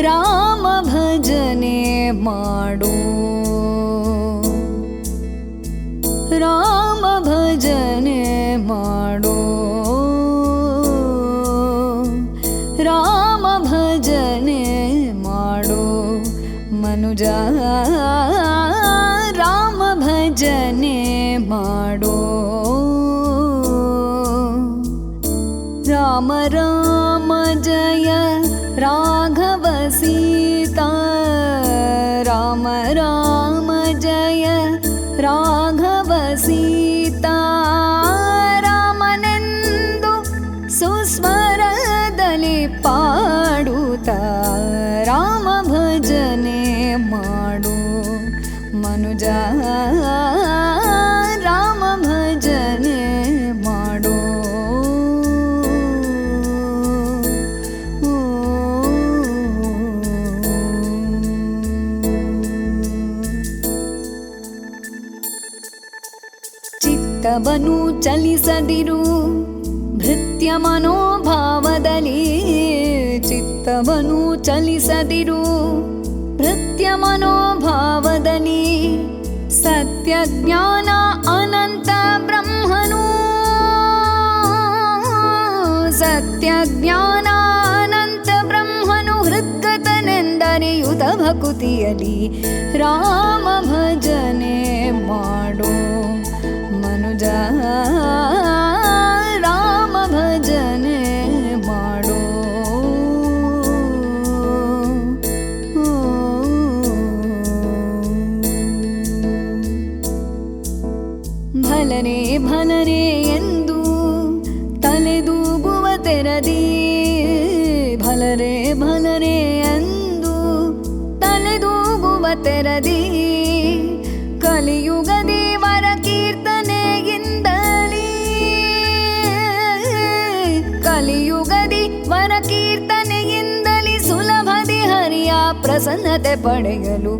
ರಾಮ ಭಜನೆ ಮಾಡು ರಾಮ ಭಜನೆ ಮಾಡು ರಾಮ ಭಜನೆ ಮಾಡು ಮನುಜ ರಾಮ ಭಜನೆ ಮಾಡು ರಾಮ ರಾಮ ಜಯ ರಾಘವ ಸೀತಾ ರಾಮ ರಾಮ ಜಯ ರಾಘವ ಸೀತಾ ರಾಮನೆಂದು ಸುಸ್ವರದಲ್ಲಿ ಪಾಡುತ್ತಾ ರಾಮ ಭಜನೆ ಮಾಡು ಮನುಜ ರಾಮ ಭಜನೆ ಮಾಡು ಚಿತ್ತವನ್ನು ಚಲಿಸದಿರು ಭೃತ್ಯ ಮನೋಭಾವದಲ್ಲಿ ಚಿತ್ತವನ್ನು ಚಲಿಸದಿರು ಭೃತ್ಯ ಮನೋಭಾವದಲ್ಲಿ ಸತ್ಯ ಜ್ಞಾನ ಅನಂತ ಬ್ರಹ್ಮನು ಸತ್ಯ ಜ್ಞಾನ ಅನಂತ ಬ್ರಹ್ಮನು ಹೃದ್ಗತನೆಂದರಿಯುತ ಭಕುತಿಯಲ್ಲಿ ರಾಮ ಭಜನೆ ಮಾಡು ಮನುಜ ರಾಮ ಭಜನೆ ಮಾಡು ಭಲನೆ ಭಲನೆ ಎಂದು ತಲೆದೂಗುವ ತೆರದಿ ಭಲರೆ ಭಲರೆ ಎಂದು ತಲೆದೂಗುವ ತೆರದಿ ಕಲಿಯುಗ ದೇವರ ಕೀರ್ತನೆಯಿಂದಲೇ ಕಲಿಯುಗದಿ ವರ ಕೀರ್ತನೆಯಿಂದಲೇ ಸುಲಭದಿ ಹರಿಯ ಪ್ರಸನ್ನತೆ ಪಡೆಯಲು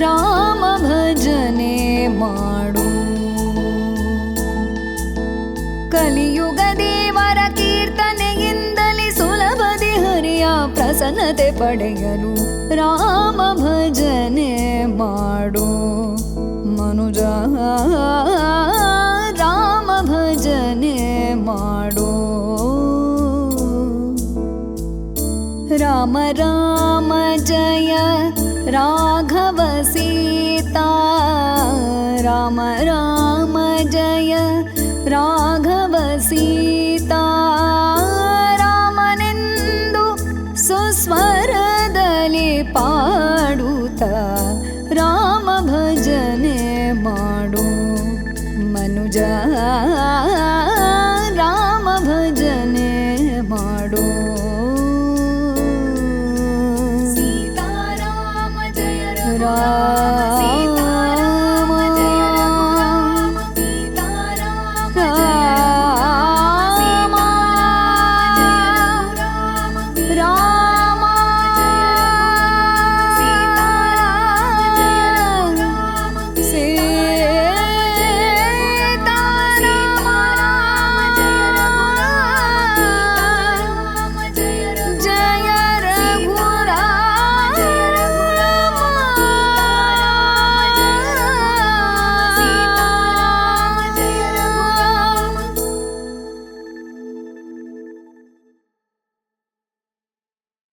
ರಾಮ ಭಜನೆ ಮಾಡು ಕಲಿಯುಗ ದೇವರ ಕೀರ್ತನೆಯಿಂದಲೇ ಸುಲಭದಿ ಹರಿಯ ಪ್ರಸನ್ನತೆ ಪಡೆಯಲು ರಾಮ ಭಜನೆ ಮಾಡು ಮನುಜ ರಾಮ ಭಜನೆ ಮಾಡು ರಾಮ ರಾಮ ಜಯ ರಾಘವ ಸೀತಾ ರಾಮ ರಾಮ ಜಯ ರಾಘವ ಸೀತಾ